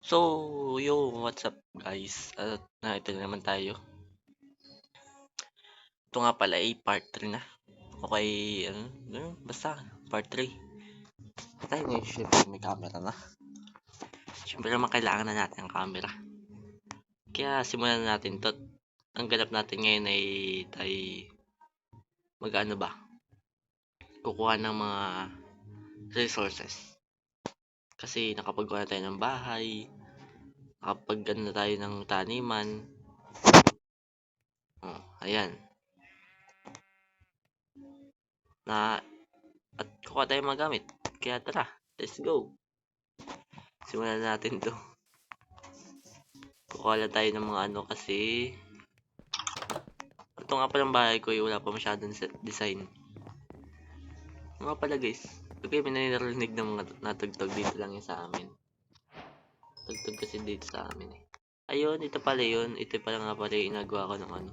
So, yo, what's up guys? At ito na naman tayo. Ito nga pala ay part 3 na. Okay, basta part 3. Tayo ngayon, syempre may camera na. Syempre naman kailangan na natin ang camera. Kaya simulan na natin to. Ang ganap natin ngayon ay tayo mag-ano ba? Kukuha ng mga resources. Kasi nakapagawa na tayo ng bahay, nakapag na tayo ng taniman. Ayan. Na at kukuha tayo magamit. Kaya tara, let's go. Simulan na natin to. Kukuha lang tayo ng mga ano kasi ito nga palang bahay ko wala pa masyadong design. Mga pala guys, okay, may narinig ng mga natugtog dito lang yung sa amin. Tugtog kasi dito sa amin eh. Ayun, ito pala yun. Ito pala nga pala yung inagawa ko ng ano.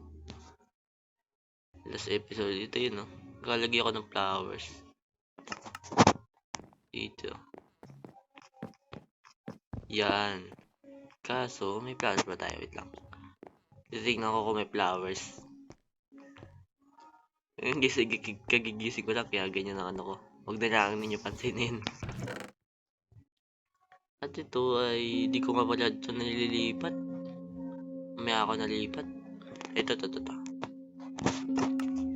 Last episode, ito yun no. Galagay ako ng flowers. Dito. Yan. Kaso, may flowers ba tayo? Wait lang. Titignan ko kung may flowers. Kasi kagigising ko lang kaya ganyan ang ano ko. Huwag na lang ninyo pansinin. At ito ay di ko nga pala ito nililipat. May ako nalipat. Ito.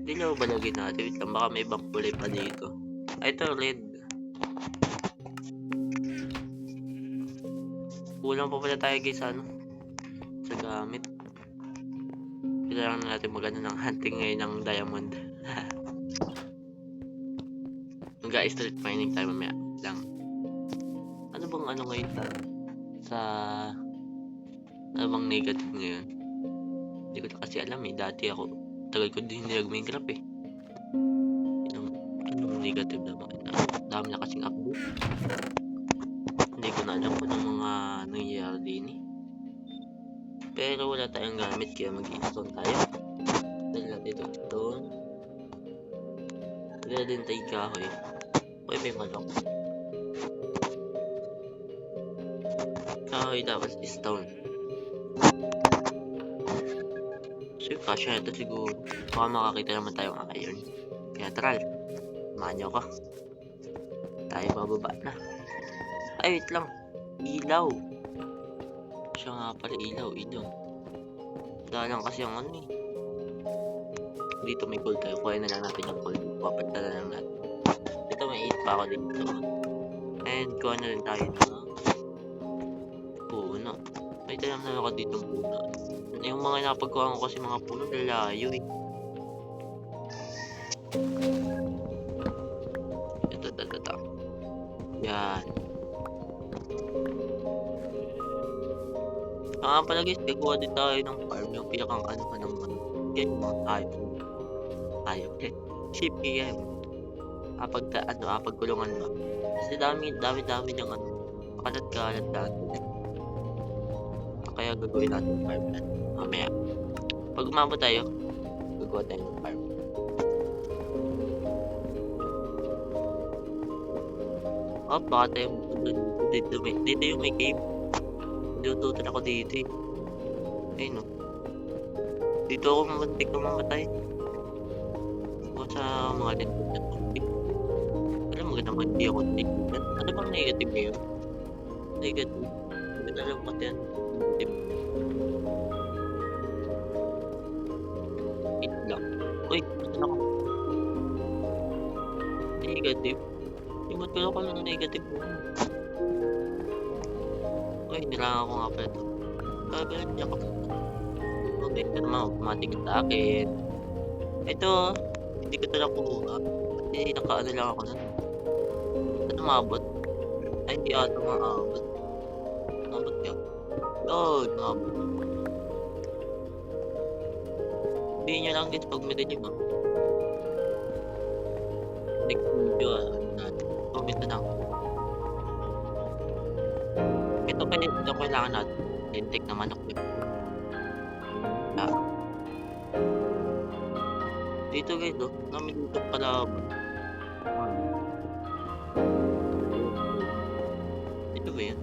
Dilaw ba lagi natin? Wait lang, baka may ibang kulay pa dito. Ito red. Kulang pa pala tayo guys ano? Sa gamit. Kailangan na natin magano ng hunting ngayon ng diamond. Guys, street mining tayo mamaya lang. Ano bang ano ngayon sa ano bang negative ngayon? Hindi ko na kasi alam eh. Dati ako, tagal ko din hindi nag-Minecraft eh. Anong negative na ba? Dami na kasing update. Hindi ko na alam kung anong mga nangyayari din eh. Pero wala tayong gamit kaya mag-i-stone tayo. Dahil natin ito stone. Wala din tayo kahoy. Uy, may manok. Kahoy dapat stone. So, kasya ito siguro. Baka makakita naman tayo ng iron. Kaya tara, samahan nyo ko. Tayo bababa na. Ay, wait lang. Ilaw. Siya nga pala ilaw. Dalang kasi ang ano eh. Dito may gold tayo. Kuhain na lang natin yung gold. Papalitan na lang natin. Ito may 8 pa ako dito. And kuha na rin tayo ng puno. May talam na ako dito ng puno. Yung mga napagkuha ko kasi mga puno lalayo eh. Ito. Yan. Pala guys, gagawa din tayo ng farm. Yung pinakang ano ka naman. Yan yung mga ayaw. Sheep yan. Pagkulungan mo. Kasi dami niyang ano. Kalat dati. Kaya gagawin natin farm na. Mamaya. Pag umabot tayo, gagawa tayo ng farm. Baka tayo dito yung may cave. Dudutan ako dito eh. Ayun o. Dito ako mamantik na mamatay. O sa mga lindot na tubig. Alam mo naman hindi ako tignan. Ano bang negative ngayon? Negative. Hindi na alam pati yan. Negative. Hit lang. Uy, ano ako? Negative. Imot ko ako ng negative mo. Uy, nilangan ako nga pala ito. Kagalan niya ako. Okay, ito naman automatic sa akin. Ito, hindi ko ito nakuha. Kasi nakaano lang ako nun. Ano maabot? Ay, hindi ata maabot. Maabot niya. Maabot. Sabihin nyo lang din pag may dilim ah. Next video comment na lang. Ito kailangan natin. Lintik na manok yun. Dito guys oh, namimitok pala. Ito ba yan?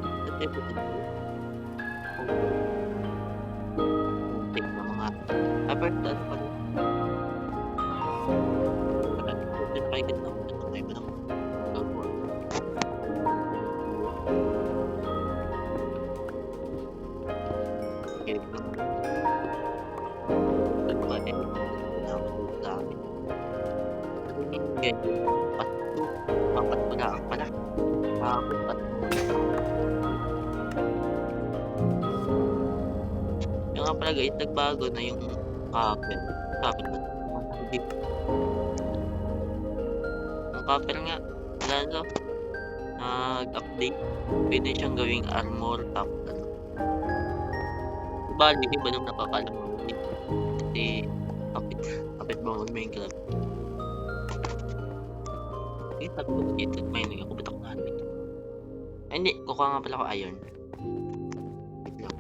Ito negative take na mga aber ano pa rin. Pinakaigan na tayo ba ng gagawa. Kaya ito nagpapalin na ako sa amin. Kaya papat ko na pala. Papat. Yung nga pala guys, nagbago na yung copper. Copper na yung copper nga, lalo nag-update. Pwede siyang gawing armor tapos ano. Bali, iba nung napapala mo. Kasi kapit ba mag-Minecraft? Eh, sabi ko mag-edit mining ako, ba't ako nahanap? Ay, hindi. Kukuha nga pala ako iron. Wait lang.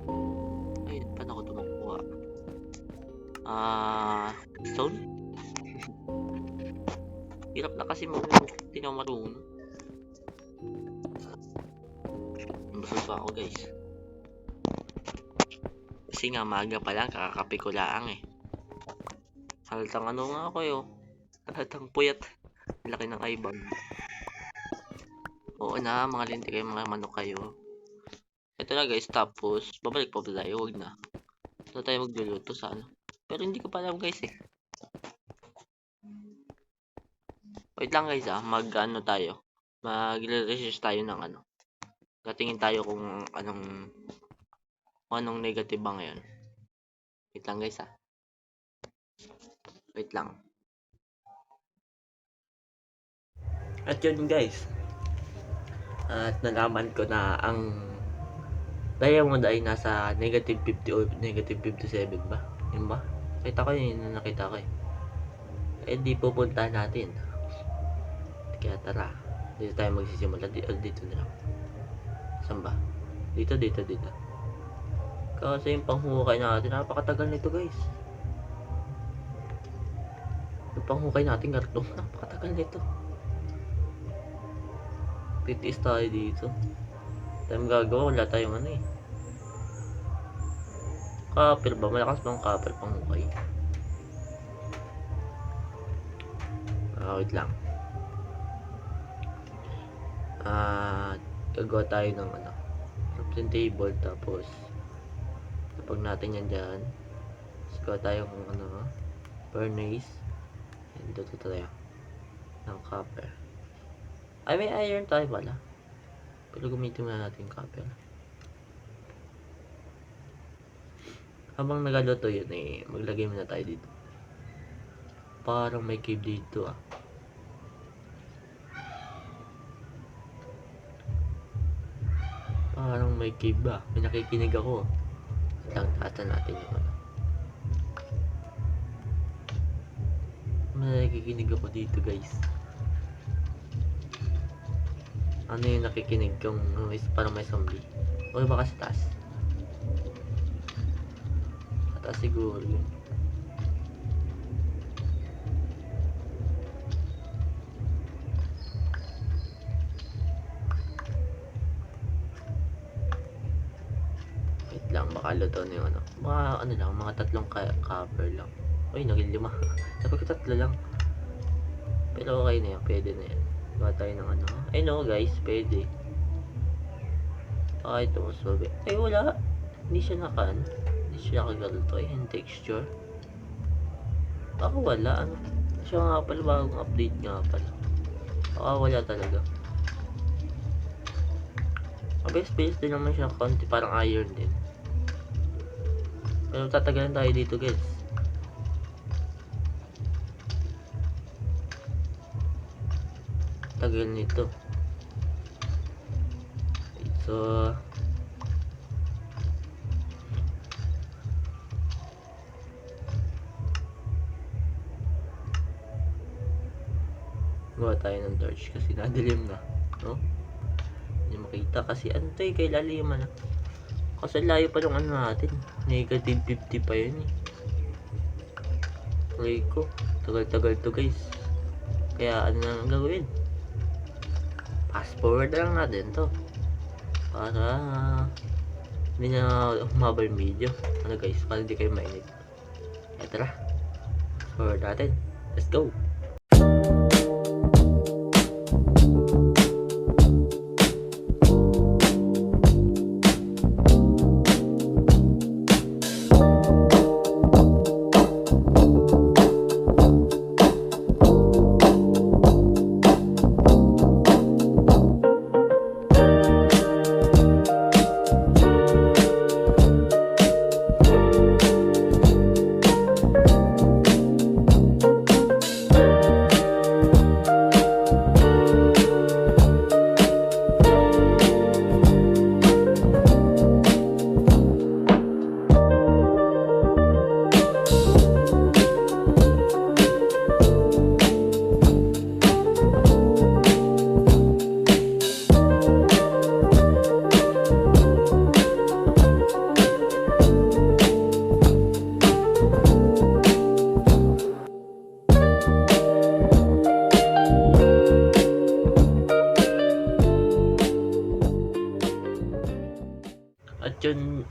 Ayun, paano ako ito makukuha? Stone? Hirap na kasi mo. Hindi na ako marunong. Basol pa ako guys. Kasi nga maaga pa lang, kakakape ko lang eh. Halatang ano nga ako yun. Halatang puyat. Laki ng ibang. Oo na, mga linti kayo, mga manok kayo. Ito na guys, tapos babalik pa tayo, huwag na. Ito tayo magluluto sa ano. Pero hindi ko pa alam guys eh. Wait lang guys mag-ano tayo. Mag-research tayo ng ano. Katingin tayo kung anong negative ba ngayon. Wait lang guys Wait lang. At yun guys. At nalaman ko na ang diamond ay nasa negative 50 o negative 57 ba? Yun ba? Nakita ko yun, nakita ko eh. Eh di pupunta natin. Kaya tara. Dito tayo magsisimula. Dito na lang. Saan ba? Dito. Kasi yung panghukay natin, napakatagal nito guys. Yung panghukay natin, kartong, napakatagal nito. Titiis tayo dito. Tayo magagawa, wala tayong ano eh. Copper ba? Malakas bang copper panghukay? Wait lang. Gagawa tayo ng ano. Crafting table, tapos kapag natin yan dyan, gawa tayo ng ano, furnace. And dito tayo ng copper. Ay, may iron tayo pala. Pero gamitin muna natin yung copper. Habang nagaluto yun eh, maglagay muna tayo dito. Parang may cave dito Parang may cave ba? May nakikinig ako. Tatan natin yung ano. May nakikinig ako dito guys. Ano yung nakikinig kung parang may zombie? O baka sa taas? Sa taas siguro yun. Wait lang, baka luto na yung ano. Mga tatlong cover lang. Uy, naging 5. Sabi ko 3 lang. Pero okay na yan, pwede na yan. Gawa tayo ng ano. Ay no guys, pwede. Okay, ito mas mabi. Ay wala. Hindi siya hindi siya nakagalto. Ay, yung texture. Baka wala. Ano? Siya nga pala, bagong update nga pala. Baka wala talaga. Space din naman siya konti, parang iron din. Pero tatagalan tayo dito guys. Tagal nito. So gawa tayo ng torch kasi nadilim na, no? Hindi makita kasi ano to kay laliman kasi layo pa ng ano natin, negative 50 pa yun eh. Okay ko, tagal to guys. Kaya ano na lang gagawin, fast forward lang natin to. para hindi na humaba yung video. Ano guys, para hindi kayo mainit. Tara, forward natin. Let's go!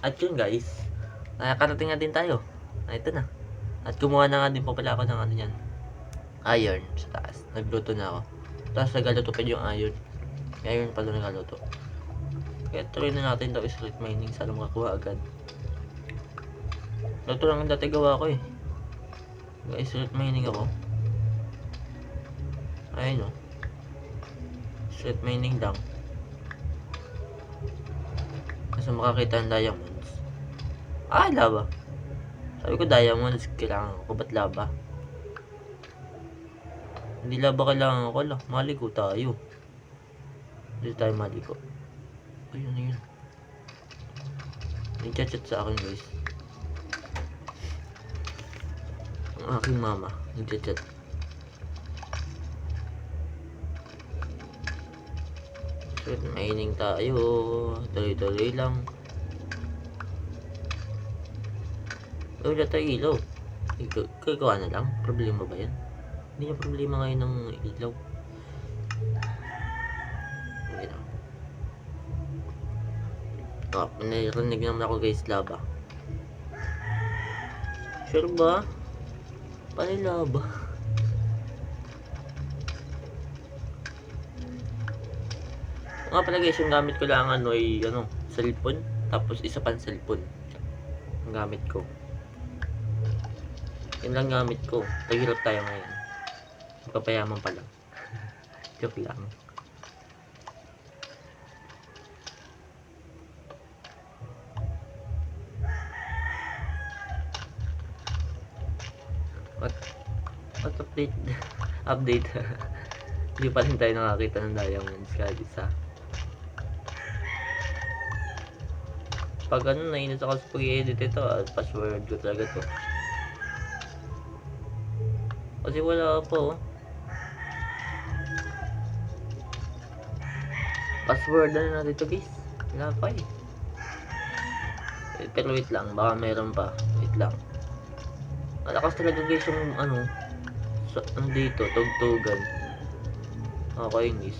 At yun guys, nakakarating na din tayo. Ito na. At kumuha na nga din po pala ako ng ano yan, iron sa taas. Nagluto na ako. Tapos nagaluto pa yung iron. Iron pala nagaluto. Kaya tuloy na natin daw street mining. Sana makakuha agad. Luto lang ang dati gawa ko eh. Guys, street mining ako. Ayun o. Street mining lang. Kasi makakita ng diamonds. Ah, lava. Sabi ko diamonds kailangan ko. Ba't lava? Hindi lava kailangan ko lang. Maligo tayo. Hindi tayo maligo. Ayun na yun. May chat sa akin guys. Ang aking mama. Nag-chat. So, mining tayo. Tuloy-tuloy lang. Wala tayo ilaw. Kagawa na lang. Problema ba yan? Hindi na problema ngayon ng ilaw. Hindi na. Oh, narinig naman ako guys, lava. Sure ba? Paano yung lava? Nga pala guys, yung gamit ko lang ano ay cellphone. Tapos isa pang cellphone. Ang gamit ko. Yan lang gamit ko. Naghirap tayo ngayon. Magpapayaman pa lang. Joke lang. What update? Update. Hindi pa rin tayo nakakita ng diamonds kahit isa. Pag nainis ako sa pag-i-edit ito, password ko talaga to. Kasi wala po. Password na natin ito guys. Wala pa eh. Pero wait lang, baka meron pa. Wait lang. Malakas talaga guys yung dito, tugtugan. Nakakainis.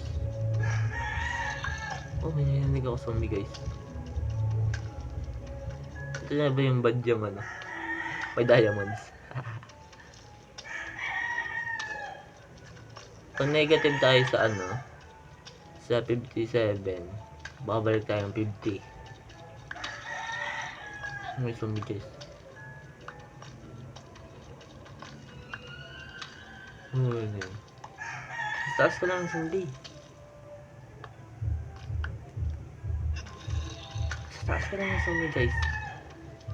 Oh, may narinig ako zombie guys. Ito na ba yung bad yung may diamonds. Kung negative tayo sa sa 57, babalik tayong 50. May zombie guys. Taas ko lang zombie. Taas ko lang zombie guys.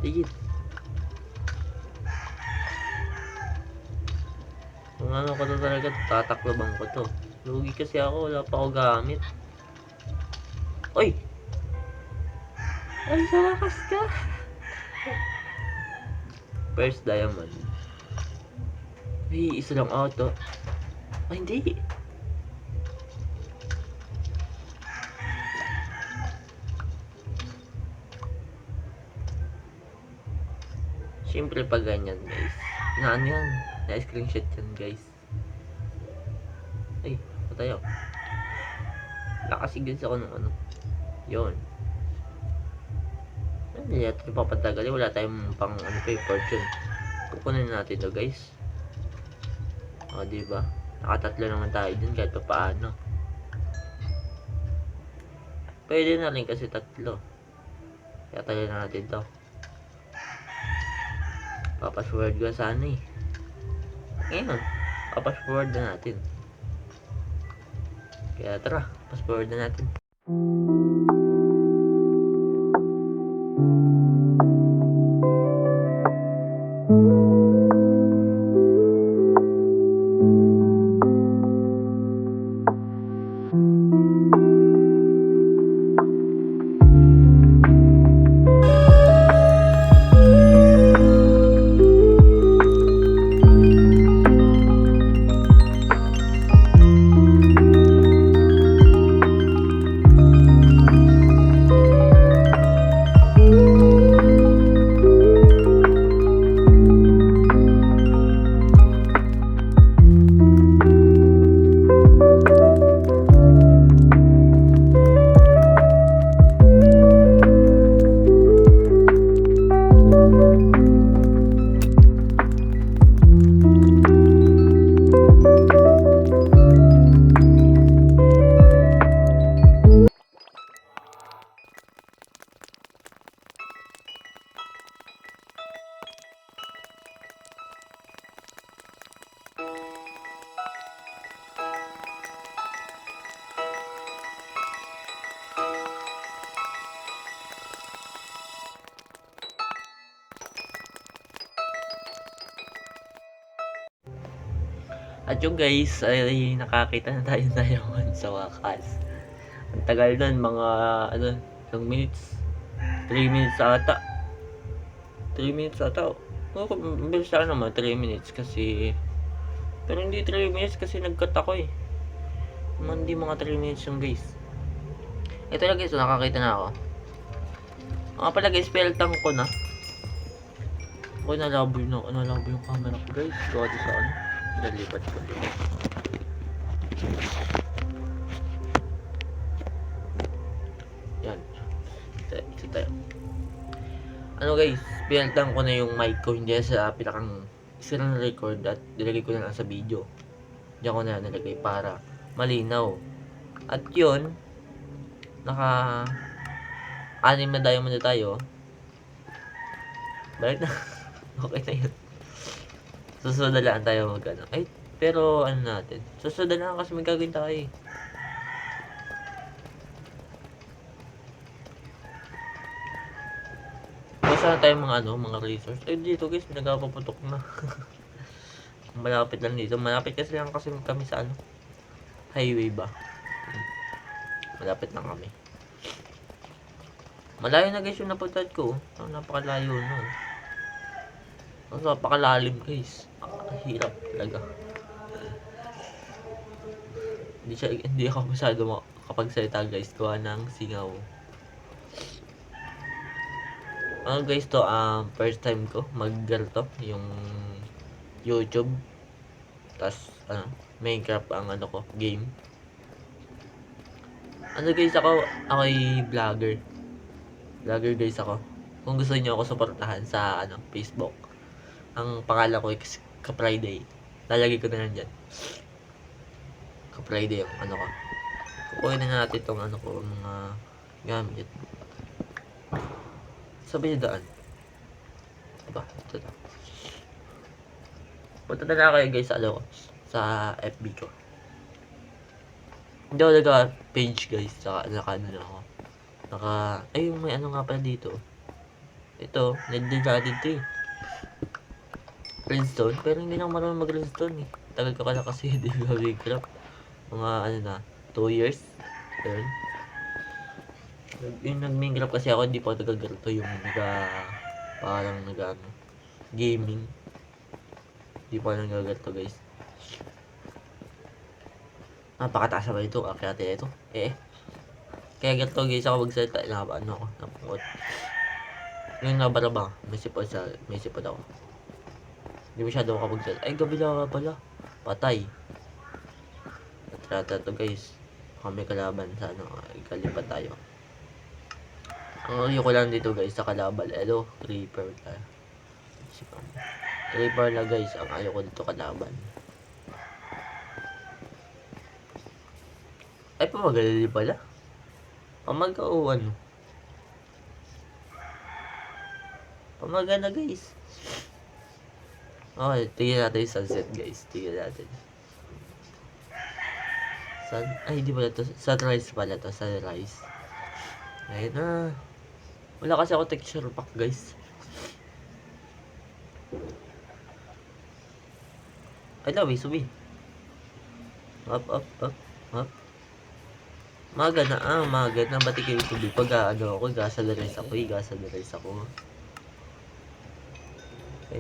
Digit. Kung ano ko to talaga, tataklobang ko to. Lugi kasi ako, wala pa ako gamit. Oy! Ay, salakas ka! First diamond. Ay, isa lang auto. Ay, hindi. Siyempre pag ganyan guys. Ano yan? Na-screenshot yan guys. Ay, patay ako. Nakasigas ako ng Yun. Hindi natin papatagal. Wala tayong pang ano pa fortune. Kukunin natin to guys. O diba? Nakatatlo naman tayo dun kahit pa paano. Pwede na rin kasi tatlo. Kaya tayo na natin to. Papasword ko sana eh. Ngayon, papasword na natin. Kaya tara, pasword na natin. At yung guys, ay nakakita na tayo ng diamond sa wakas. Ang tagal nun, mga ano, ilang minutes. 3 minutes ata. 3 minutes ata. Bilis sa naman, 3 minutes kasi... Pero hindi 3 minutes kasi nag-cut ako eh. Hindi mga 3 minutes yung guys. Ito na guys, nakakita na ako. Mga pala guys, spell tank ko na. Ako nalabo yung camera ko guys. Gawa sa ano. Nalipat ko din. Yan. Ito tayo. Ano guys, pinaltan ko na yung mic ko hindi sa pinakang sira na record at nilagay ko na lang sa video. Diyan ko na nilagay para malinaw. At yun, naka 6 na diamond na tayo. Balik na. Okay na yun. Susunod na lang tayo mag ano. Ay, pero ano natin. Susunod na lang kasi may gagawin tayo eh. Basta na tayo mga ano, mga resource. Ay, dito guys, nagpapaputok na. Malapit lang dito. Malapit kasi lang kasi kami sa ano. Highway ba? Malapit lang kami. Malayo na guys yung napuntan ko. Napakalayo nun. Napakalalim guys. Hirap talaga. Hindi ako masyado makapagsalita guys. Gawa ng singaw. Guys to, first time ko mag-ganito yung YouTube. Tas, Minecraft ang ano ko, game. Guys, ako'y vlogger. Vlogger guys ako. Kung gusto niyo ako suportahan sa Facebook. Ang pangalan ko is Ka-Friday. Lalagay ko na lang dyan. Ka-Friday yung ano ko. Kukunin na natin itong ano ko, mga gamit. Sabi niyo daan. Diba? Ito na. Punta na kayo guys sa sa FB ko. Hindi ako naka-page guys. Saka naka-ano na ako. Ay, may ano nga pala dito. Ito, nag-decided to eh. Redstone, pero hindi na ako marunong mag-redstone eh. Tagal ko kala kasi hindi ko Minecraft. Mga ano na, 2 years. Then, yung nag-Minecraft kasi ako, hindi pa ako nag-ganito yung parang gaming. Hindi pa ako nag-ganito guys. Napakataas naman ito, kaya ito. Kaya ganito guys ako magsalita, ano ako, napukot. Yung nabarabang, may sipod ako. Hindi masyado ako kapagsalita. Ay, gabi lang pala. Patay. At to guys. Kami kalaban sa kalipat tayo. Ang ayoko lang dito guys sa Kalabal. Hello, Creeper ka. Creeper na guys, ang ayoko dito kalaban. Ay, pamagali pala. Pamaga o ano? Pamaga na guys. Okay, tingnan natin yung sunset guys. Tingnan natin. Ay, di pala to. Sunrise pala to. Sunrise. Ayun na. Wala kasi ako texture pack guys. Ay, lawi, subi. Up. Maga na, maga na. Ba't kayo subi? Pag ano ako, gasa na rin ako. Ayun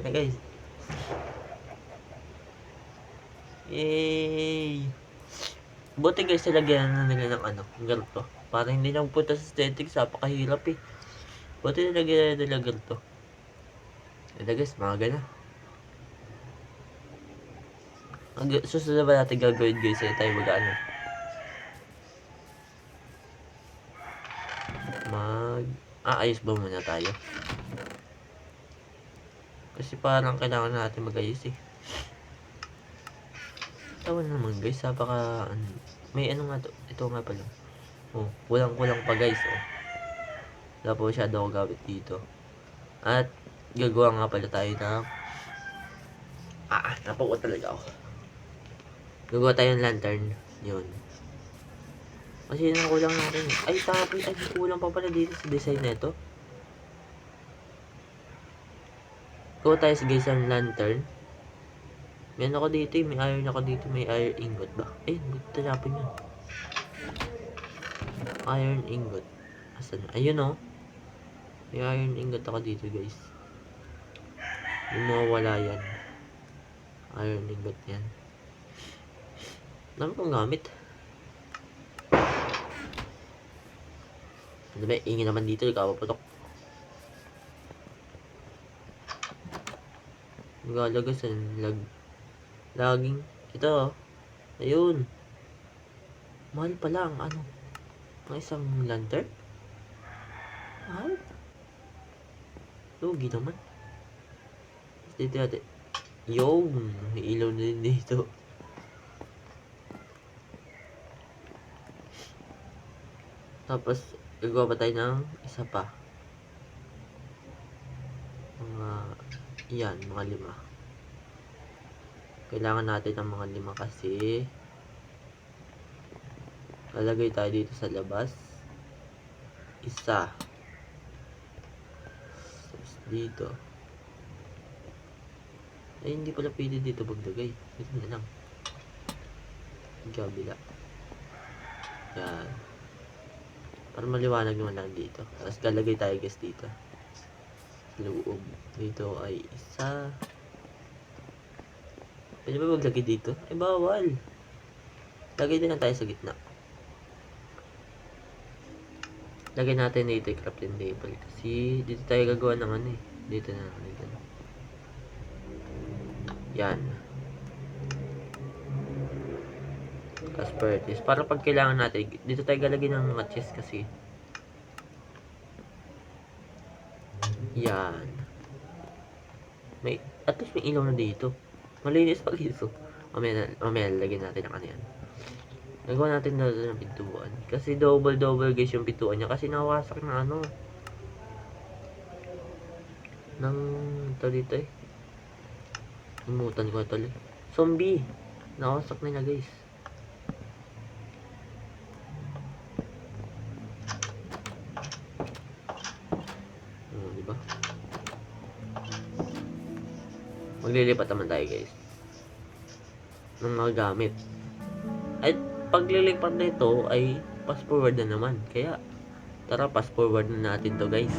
na guys. Yay! Buti guys, nilagyan na nila ng ano, ganito. Para hindi lang punta sa aesthetics, napakahirap eh. Buti nilagyan na nila ganito. Ayun na guys, maga na. Susunod ba natin gagawin guys? Ay tayo mag-ano? Ayos ba muna tayo? Kasi parang kailangan natin mag-ayos eh. Tawa naman guys, may ano nga to? Ito nga pala. Oh, kulang pa guys oh. Wala po masyado ako gamit dito. At gagawa nga pala tayo ng napakuha talaga ako. Gagawa tayo ng lantern. Yun. Kasi yun ang kulang natin. Ay, tapos, kulang pa pala dito sa design na ito. Gagawa tayo sa guys ng lantern. Meron ako dito may iron ako dito. May iron ingot ba? Tinapin yun. Iron ingot. Asan? Ayun oh. May iron ingot ako dito guys. Yung mawawala yan. Iron ingot yan. Dami kong gamit. Ano ba? Ingin naman dito. Ikapaputok. Nagalagasan. Laging. Ito. Ayun. Mahal pala ang ano. Ang isang lantern. Mahal. Lugi naman. Dito natin. Yung. May ilaw na din dito. Tapos, gagawa pa tayo ng isa pa. Mga 5. Kailangan natin ng mga 5 kasi lalagay tayo dito sa labas. Isa. Tapos dito. Ay, hindi pala pwede dito magdagay. Dito na lang. Kabila. Yan. Para maliwanag naman lang dito. Tapos lalagay tayo guys dito. Loob. Dito ay isa. Pwede ba maglagay dito? Ay, bawal. Lagay din lang tayo sa gitna. Lagay natin dito yung crafting table. Kasi dito tayo gagawa ng ano eh. Dito na. Dito na. Yan. Aspertis. Para pag kailangan natin, dito tayo galagay ng mga chest kasi. Yan. At least may ilaw na dito. Malinis pag dito. Mamaya lagyan natin ang ano yan. Nagawa natin na ng pintuan. Kasi double guys yung pintuan niya. Kasi nawasak na ano. Nang ito dito eh. Imutan ko ito eh. Zombie. Nawasak na niya guys. Diba? Maglilipat naman tayo guys ng mga gamit. At paglilipat na ito ay fast forward na naman. Kaya tara, fast forward na natin to guys.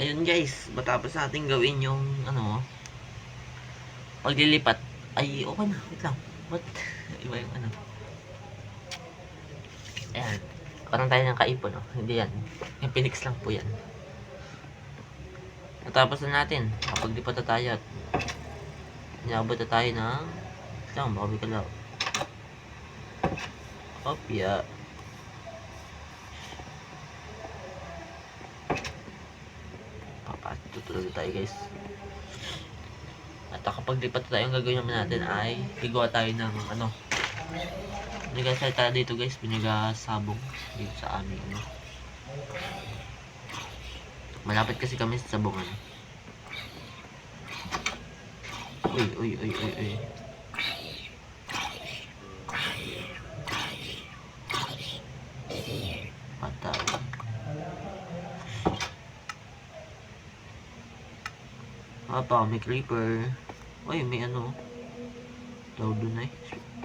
Ayun guys, matapos natin gawin yung ano, paglilipat. Ay, okay na, wait lang. What? Iba yung ano. Ayan. Parang tayo ng kaipon, no? Hindi yan. Yung Phoenix lang po yan. Natapos na natin. Paglipat na tayo at niabot na tayo ng isang baka may kalaw. Opya. Tutulog tayo guys. At kapag lipat tayo, ang gagawin naman natin ay igawa tayo ng ano. Binigay tayo dito guys, binigay sabong dito sa aming ano. Malapit kasi kami sa sabungan. Uy. Patay. Apa, may creeper. Uy, may ano. Daw dun ay.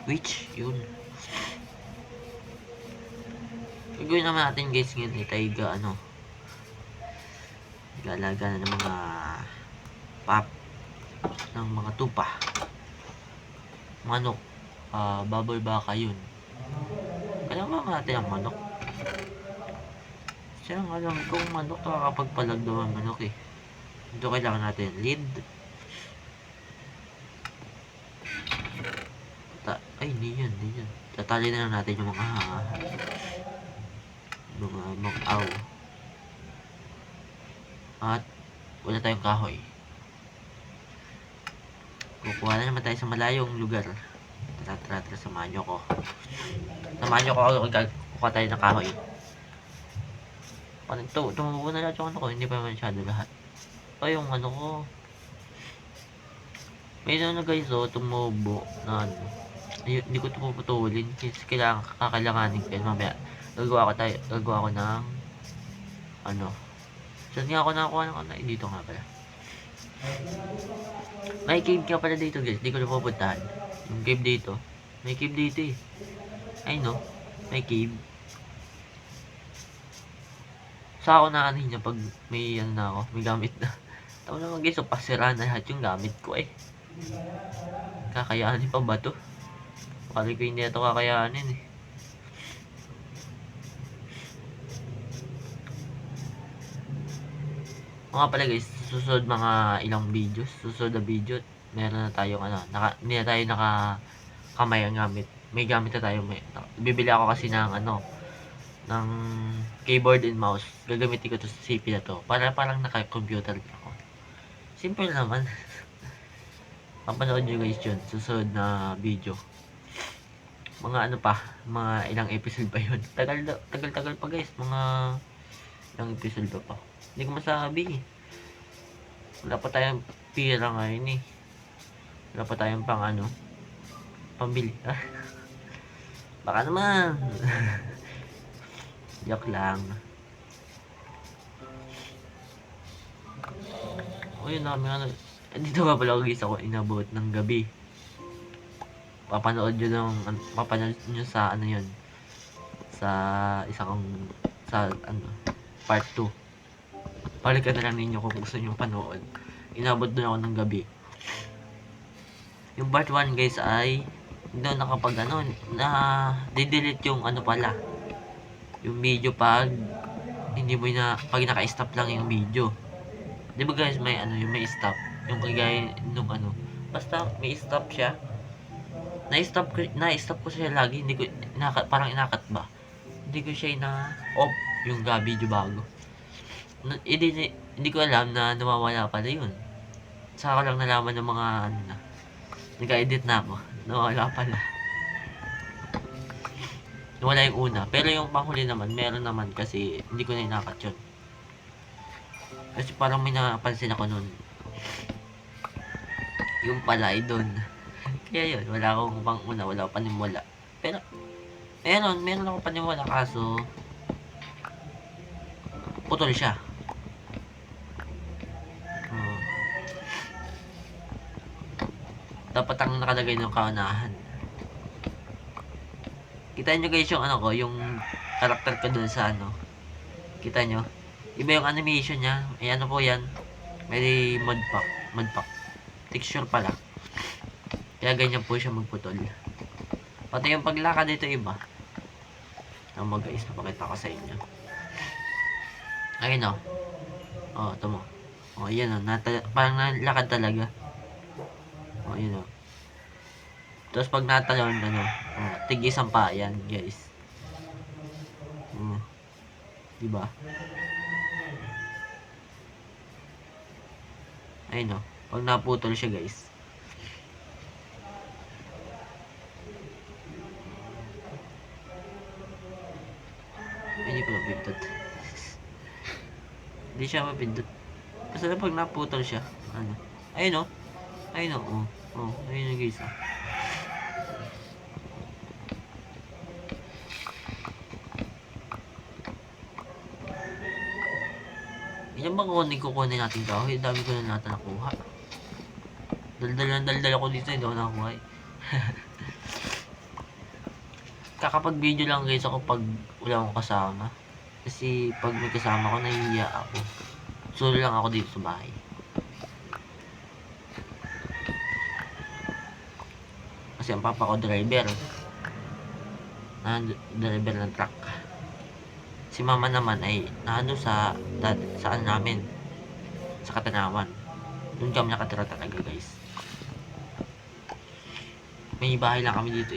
Witch, yun. Gagawin naman natin guys ngayon eh, tayo ano. Galaga na ng mga pap ng mga tupa. Manok. Baboy baka yun. Kailangan natin ang manok. Siya nga lang kung manok nakakapagpalag daw ang manok eh. Ito kailangan natin lead. Ay, hindi yan. Tatali na lang natin yung mga mag-aw. At wala tayong kahoy. Kukuha na naman tayo sa malayong lugar. Tara, samahan nyo ko. Kukuha tayo ng kahoy. Tumubo na lahat yung ano ko. Hindi pa masyado lahat. Yung ano ko. May na guys tumubo na ano. Hindi ko ito puputulin kasi kakailanganin ko yun. Mamaya gagawa ko ng ano. Saan nga ako nakakuha ng ano? Dito nga pala. May cave nga pala dito guys. Hindi ko na pupuntahan. Yung cave dito. May cave dito eh. Ay no. May cave. Sa ako na ano niya pag may ano na ako. May gamit na. Tama naman guys. So pasiraan na lahat yung gamit ko eh. Kakayanin pa ba to? Pali ko hindi ito kakayanin eh. Mga pala guys, susunod mga ilang videos, susunod na video, meron na tayong ano, hindi na tayo nakakamay ang gamit. May gamit na tayo. Bibili ako kasi ng ano, ng keyboard and mouse. Gagamitin ko to sa CP na to. Parang naka-computer ako. Simple naman. Papanood nyo guys yun, susunod na video. Mga ano pa, mga ilang episode pa yun. Tagal pa guys, mga ilang episode pa. Hindi ko masabi eh. Wala pa tayong pira ngayon eh. Wala pa tayong pang ano, pambili. Baka naman. Joke lang. Yun namin ano. Dito nga pala guys ako inabot ng gabi. Papanood nyo sa ano yun. Sa ano, part 2. Balikan na lang ninyo kung gusto nyo panood. Inabot doon ako ng gabi. Yung part 1 guys ay doon nakapag ano, na didelete yung ano pala. Yung video pag hindi mo pag naka-stop lang yung video. Di ba guys may ano, yung may stop. Yung kagaya nung ano. Basta may stop siya. Na-stop ko siya lagi. Hindi ko, parang inakat ba. Hindi ko siya na-off yung video bago. Hindi ko alam na nawawala pala yun. Saka ko lang nalaman ng mga ano na. Nag-edit na ako. Nawawala pala. Nawala yung una. Pero yung panghuli naman, meron naman kasi hindi ko na inakat yun. Kasi parang may napansin ako nun. Yung pala ay dun. Kaya yun, wala akong pang una, wala akong panimwala. Pero, meron akong panimwala kaso putol siya. Dapat ang nakalagay ng kaunahan. Kita nyo guys yung ano ko, yung karakter ko dun sa ano. Kita nyo? Iba yung animation niya. Ay ano po yan. May mod pack. Mod pack. Texture pala. Kaya ganyan po siya magputol. Pati yung paglakad dito iba. Tama guys, napakita ko sa inyo. Ayun o. Oh, ito mo. Oh, yan o. Parang nalakad talaga. Oh, yun o. Tapos pag natalon, ano, oh, tig-isang pa yan, guys. Diba? Ayun o. Pag naputol siya, guys. Hindi ko mapindot. Hindi siya mapindot. Basta na pag naputol siya, ano. Ayun o. Ayun o. Oh. Oh, ayun o, guys. Oh. Yan bang kukunin natin kahoy? Dami ko na natin nakuha. Daldal ako dito, hindi ako nakakuha eh. Kakapag video lang guys ako pag wala akong kasama. Kasi pag may kasama ko, nahihiya ako. Solo lang ako dito sa bahay. Kasi ang papa ko driver. Driver ng truck. Si mama naman ay naano saan namin. Sa Katanawan. Doon kami nakatira talaga guys. May bahay lang kami dito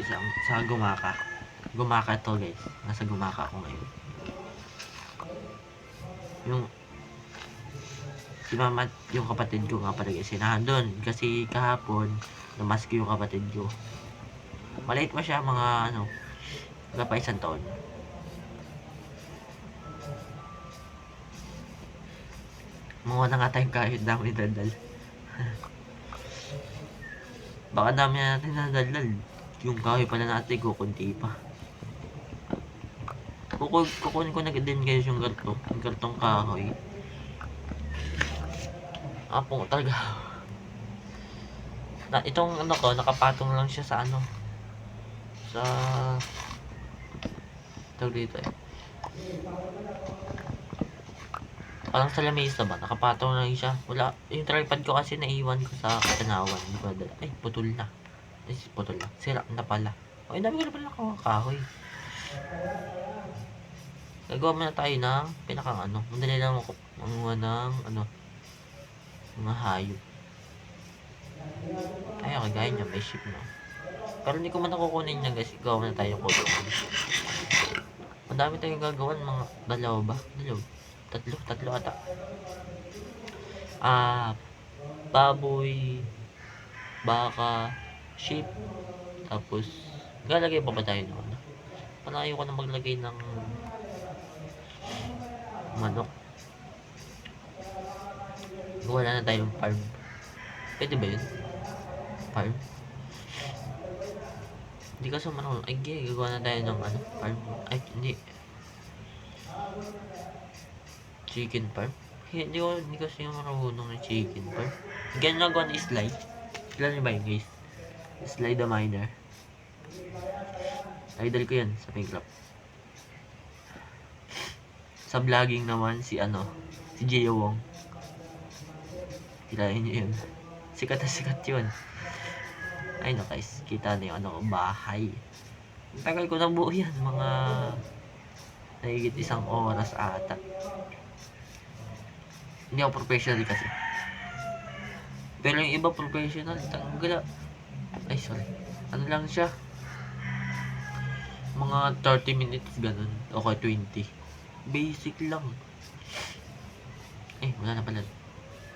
sa Gumaka. Gumaka to guys. Nasa Gumaka ako ngayon. Yung si mama, yung kapatid ko nga pala guys, nandun. Kasi kahapon, namask yung kapatid ko. Maliit pa siya, mga ano, wala pa 1 taon. Mga na nga tayong kahit dami dadal. Baka dami na natin nadaldal. Yung kahoy pala natin, kukunti pa. Kukunin ko na din guys yung kartong kahoy. Apong talaga. Itong ano ko, nakapatong lang siya sa ano. Sa tawag dito eh. Parang sa lamesa ba? Nakapatong lang siya. Wala. Yung tripod ko kasi naiwan ko sa Katanawan. Hindi ko nadala. Ay, putol na. Ay, putol na. Sira na pala. Ay, dami ko na pala kahoy. Gagawa muna tayo ng pinakang ano. Madali lang ako manguha ng ano. Mga hayop. Ay, kagaya niya. May ship na. Pero hindi ko man nakukunin niya guys. Gawa muna tayo ng kulong. Ang dami tayong gagawan. Mga dalawa ba? Tatlo ata. Baboy, baka, sheep, tapos lalagay pa ba tayo ng ano? Parang ayoko na maglagay ng manok. Wala na tayong farm. Pwede ba yun? Farm? Hindi kasi manok. Ay, gagawa na tayo ng ano? Farm? Ay, hindi. Chicken farm? Hindi kasi yung marunong ng chicken farm. Ganyan lang gawin slide. Kailan nyo ba yun guys? Slide the miner. Idol ko yan sa Minecraft. Sa vlogging naman si Jay Wong. Kilain nyo yun. Sikat na sikat yun. Ay no guys, kita na yung bahay. Ang tagal ko na buo yan. Mga nahigit 1 oras ata. Hindi ako professional kasi. Pero yung iba professional, tanggala. Ay, sorry. Ano lang siya? Mga 30 minutes, ganun. Okay, 20. Basic lang. Eh, wala na pala.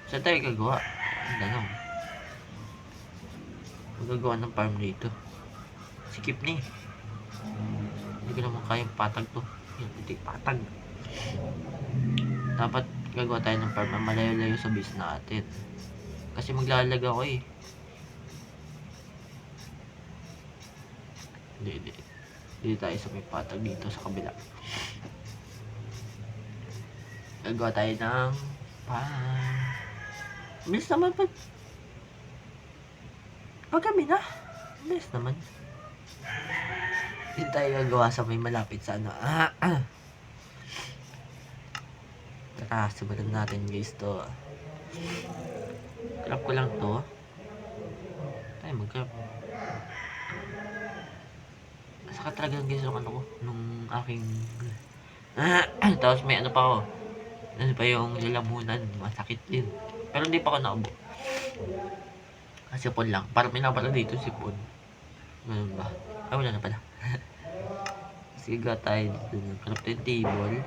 Saan tayo gagawa? Ganun. Magagawa ng farm dito. Sikip ni. Hindi ko naman kayang patag to. Hindi patag. Dapat gagawa tayo ng farm na malayo-layo sa base natin. Kasi maglalag ako eh. Hindi tayo sa may patag dito sa kabila. Gagawa tayo ng farm. Bilis naman pag kami na. Bilis naman. Hindi tayo gagawa sa may malapit sa ano. Tara, simulan natin guys to. Grab ko lang to. Tayo mag-grab. Saka talaga guys yung ano ko, nung aking tapos may ano pa ako. Ano pa yung lalamunan, masakit din. Pero hindi pa ako naubo. Sipon lang. Parang may napala dito sipon. Ganun ba? Ay, wala na pala. Siga tayo dito ng crafting table.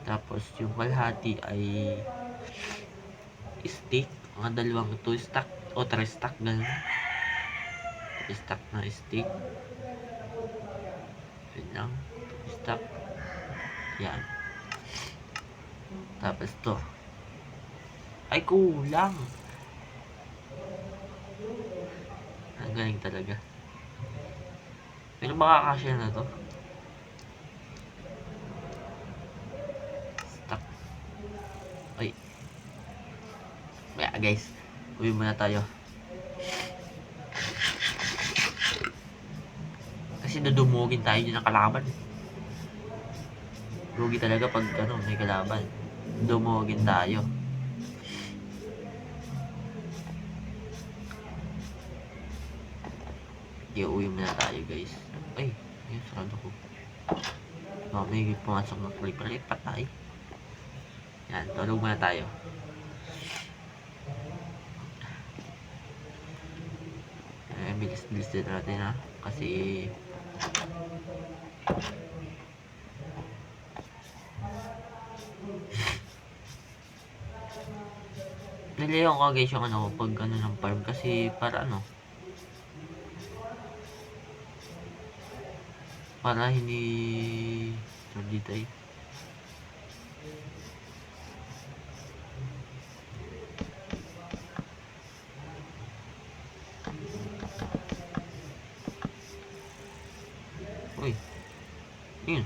Tapos yung kalahati ay stick. Mga dalawang 2 stack o 3 stack ganun. 3 stack na stick. Yun lang. 2 stack. Yan. Tapos to. Ay, kulang. Ang galing talaga. Pero makakasya na to. Stuck. Ay. Kaya guys, uwi muna tayo. Kasi dudumugin tayo dyan ng kalaban. Lugi talaga pag ano, may kalaban. Dumugin tayo. Uwi muna tayo guys. Ay, ayun, sarado ko. May pumasok ng creeper. Patay. Yan, tulog muna tayo. Bilis din natin ha. Kasi nilayon ko guys yung ano pag ano ng farm kasi para ano, para hindi dito eh. Uy, yun.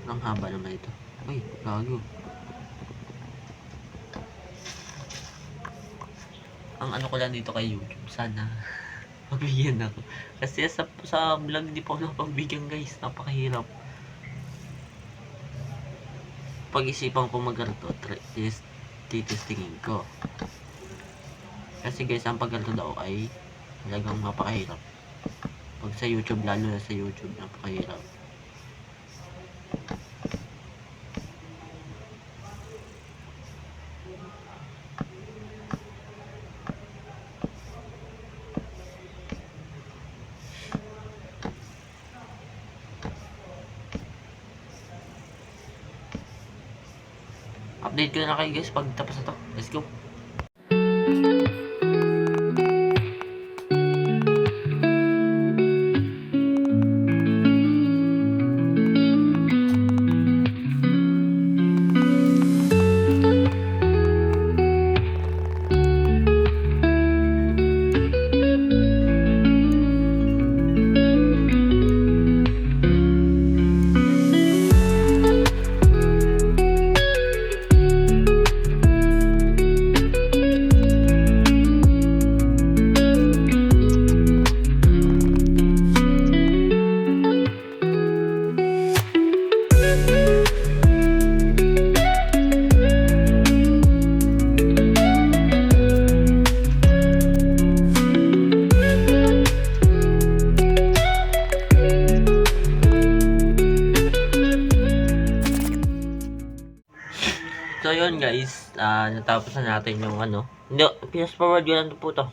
Ang haba naman ito. Uy, gago. Ang ano ko lang dito kay YouTube, sana pagbigyan ako. Kasi sa vlog di pa ako napagbigyan guys. Napakahirap. Pag-isipan ko mag-ganito, titestingin ko. Kasi guys, ang pag-ganito daw ay talagang napakahirap. Pag sa YouTube, lalo na sa YouTube, napakahirap. Update ko na kayo guys pag tapos na to. Let's go. So yun guys, natapos na natin yung ano. Hindi, fast forward ko lang po to.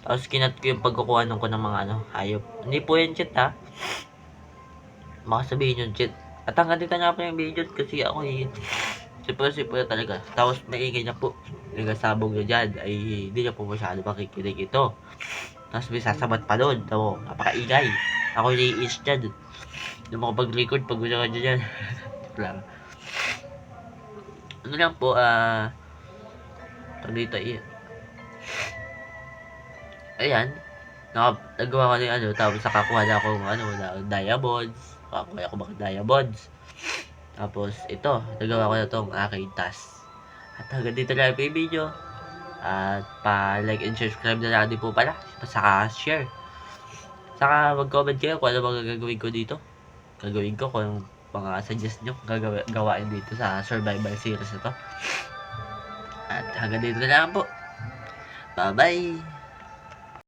Tapos kinat ko yung pagkukuha ko ng mga ano, hayop. Hindi po yan cheat ha. Baka sabihin yung cheat. At hanggang dito nga po yung video kasi ako sipura talaga. Tapos maingay na po. Nagasabog na dyan ay hindi na po masyado makikinig ito. Tapos may sasabat pa doon. Tamo, napakaingay. Ako yung i-ish dyan. Hindi mo makapag-record pag gusto ka dyan. Lang. Ano lang po, dito ayan. Nagawa ko na yung ano, tapos nakakuha na ako ng diamonds. Nakakuha ako mga diamonds. Tapos ito, nagawa ko na tong aking task. At hanggang dito lang po yung video. At pa-like and subscribe na lang din po pala. Saka share. Saka mag-comment kayo kung ano mga gagawin ko dito. Gagawin ko kung mga suggest nyo gawain dito sa survival series na to. At hanggang dito na lang po. Bye-bye!